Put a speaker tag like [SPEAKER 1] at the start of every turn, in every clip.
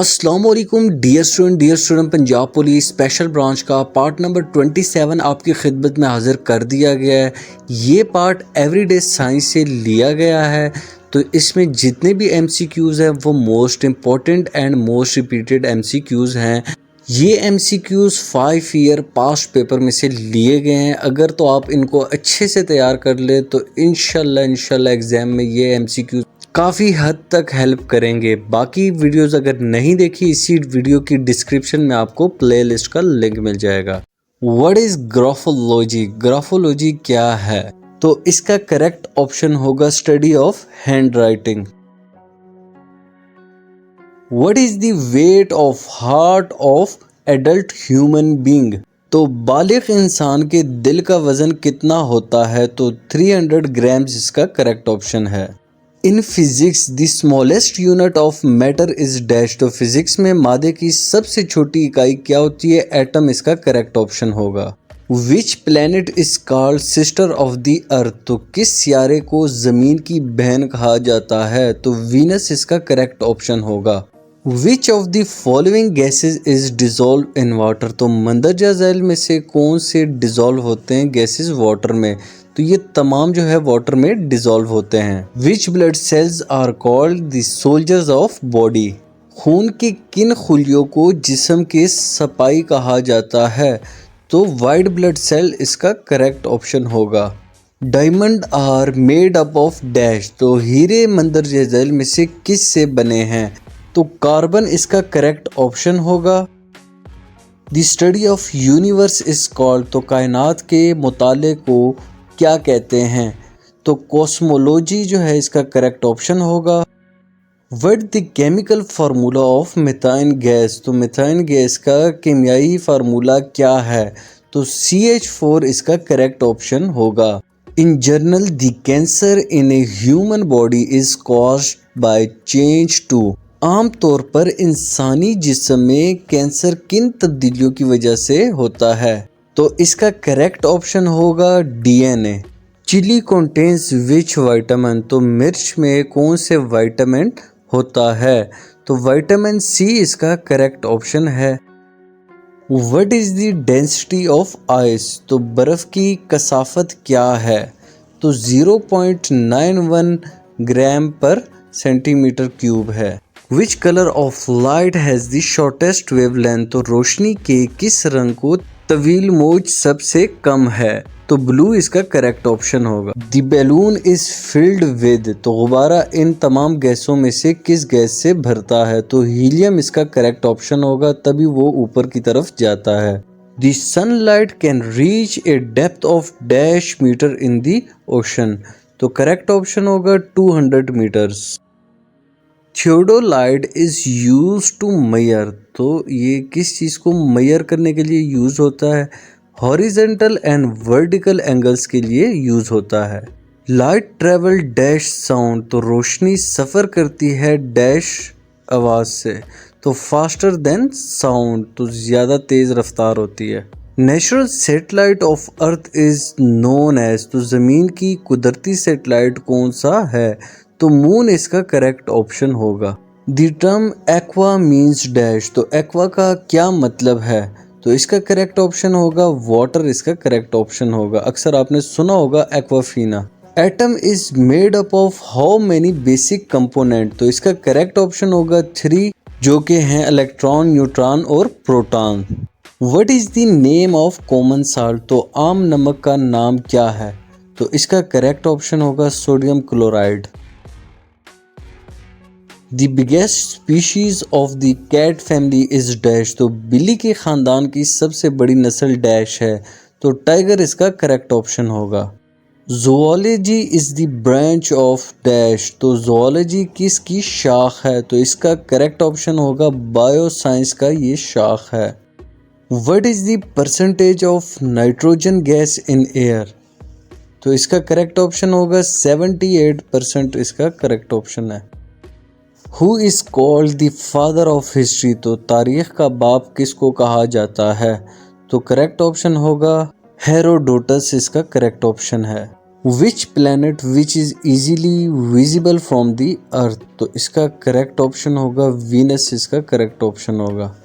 [SPEAKER 1] अस्सलाम वालेकुम dear student Punjab police special branch का पार्ट नंबर 27 आपकी खिदमत में हाजिर कर दिया गया है। ये पार्ट एवरीडे साइंस से लिया गया है। तो इसमें जितने भी MCQs हैं वो most important and most repeated MCQs हैं। ये MCQs 5 ईयर पास्ट पेपर में से लिए गए हैं। अगर तो आप इनको अच्छे से तैयार कर ले तो इंशाल्लाह एग्ज़ाम में ये MCQs काफ़ी हद तक हेल्प करेंगे। बाकी वीडियोस अगर नहीं देखी, इसी वीडियो की डिस्क्रिप्शन में आपको प्लेलिस्ट का लिंक मिल जाएगा। What is graphology? ग्राफोलॉजी क्या है? तो इसका करेक्ट ऑप्शन होगा study of hand writing. What is the weight of heart of adult human being? तो बालिग इंसान के दिल का वज़न कितना होता है? तो 300 ग्राम्स इसका करेक्ट ऑप्शन है। In physics the smallest unit of matter is dash. तो फिजिक्स में मादे की सबसे छोटी इकाई क्या होती है? एटम इसका करेक्ट ऑप्शन होगा। Which planet is called sister of the earth? तो किस सियारे को ज़मीन की बहन कहा जाता है? तो वीनस इसका करेक्ट ऑप्शन होगा। Which of the following gases is dissolve in water? तो मंदरजा झैल में से कौन से डिजोल्व होते हैं गैसेज वाटर में? तो ये तमाम जो है वाटर में डिजोल्व होते हैं। Which blood cells are called the soldiers of body? खून के किन खुलियों को जिस्म के सपाई कहा जाता है? तो वाइट ब्लड सेल इसका करेक्ट ऑप्शन होगा। Diamond are made up of dash. तो हीरे मंदरजा झैल में से किस से बने हैं? तो कार्बन इसका करेक्ट ऑप्शन होगा। The study of universe is called. तो कायनात के मुताले को क्या कहते हैं? तो कॉस्मोलॉजी जो है इसका करेक्ट ऑप्शन होगा। What the chemical formula of methane gas? तो मिथाइन गैस का केमियाई फार्मूला क्या है? तो CH4 इसका करेक्ट ऑप्शन होगा। In general the cancer in a human body is caused by change to. आमतौर पर इंसानी जिस्म में कैंसर किन तब्दीलियों की वजह से होता है? तो इसका करेक्ट ऑप्शन होगा DNA। Chilli contains which vitamin? तो मिर्च में कौन से विटामिन होता है? तो विटामिन C इसका करेक्ट ऑप्शन है। What is the density of ice? तो बर्फ़ की कसाफत क्या है? तो 0.91 ग्राम पर सेंटीमीटर क्यूब है। Which colour of light has the shortest wavelength? तो रोशनी के किस रंग को तवील मौज सबसे कम है? तो ब्लू इसका करेक्ट ऑप्शन होगा। The balloon is filled with. तो गुब्बारा इन तमाम गैसों में से किस गैस से भरता है? तो हीलियम इसका करेक्ट ऑप्शन होगा, तभी वो ऊपर की तरफ जाता है। The sunlight can reach a depth of dash metre in the ocean. तो करेक्ट ऑप्शन होगा 200 metres. Theodolite is use to measure. तो ये किस चीज़ को मेयर करने के लिए यूज होता है? हॉरिजेंटल एंड वर्टिकल एंगल्स के लिए यूज होता है। Light travel dash sound. तो रोशनी सफ़र करती है डैश आवाज़ से। तो फास्टर देन साउंड। तो ज़्यादा तेज़ रफ्तार होती है। Natural satellite of earth is known as. तो ज़मीन की कुदरती सेटेलाइट कौन सा है? तो मून इसका करेक्ट ऑप्शन होगा। The term aqua means dash. तो एक्वा का क्या मतलब है? तो इसका करेक्ट ऑप्शन होगा वाटर इसका करेक्ट ऑप्शन होगा। अक्सर आपने सुना होगा Aquafina. Atom is made up of how many basic component? तो इसका करेक्ट ऑप्शन होगा 3, जो कि हैं इलेक्ट्रॉन, न्यूट्रॉन और proton. What is the name of common salt? तो आम नमक का नाम क्या है? तो इसका करेक्ट ऑप्शन होगा sodium chloride. The biggest species of the cat family is dash. तो बिल्ली के ख़ानदान की सबसे बड़ी नस्ल डैश है। तो टाइगर इसका करेक्ट ऑप्शन होगा। Zoology is the branch of dash. तो ज़ूलॉजी किसकी शाख है? तो इसका करेक्ट ऑप्शन होगा बायो साइंस का ये शाख है। What is the percentage of nitrogen gas in air? तो इसका करेक्ट ऑप्शन होगा 78% इसका करेक्ट ऑप्शन है। Who is called the father of history? तो तारीख़ का बाप किसको कहा जाता है? तो करेक्ट ऑप्शन होगा हेरोडोटस इसका करेक्ट ऑप्शन है। Which planet which is easily visible from the earth, तो इसका करेक्ट ऑप्शन होगा वीनस, इसका करेक्ट ऑप्शन होगा।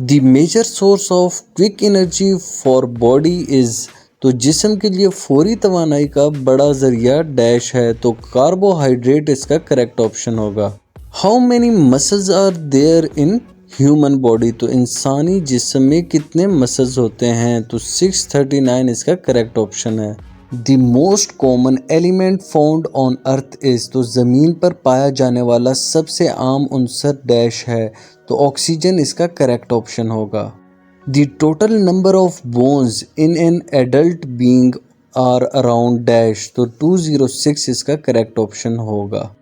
[SPEAKER 1] The major source of quick energy for body is, तो जिस्म के लिए फौरी तवानाई का बड़ा जरिया डैश है, तो कार्बोहाइड्रेट इसका करेक्ट ऑप्शन होगा। How many muscles are there in human body, तो इंसानी जिस्म में कितने मसल्स होते हैं, तो 639 इसका करेक्ट ऑप्शन है। The most common element found on earth is, तो ज़मीन पर पाया जाने वाला सबसे आम उनसर डैश है, तो ऑक्सीजन इसका करेक्ट ऑप्शन होगा। The total number of bones in an adult being are around dash, तो 206 इसका करेक्ट ऑप्शन होगा।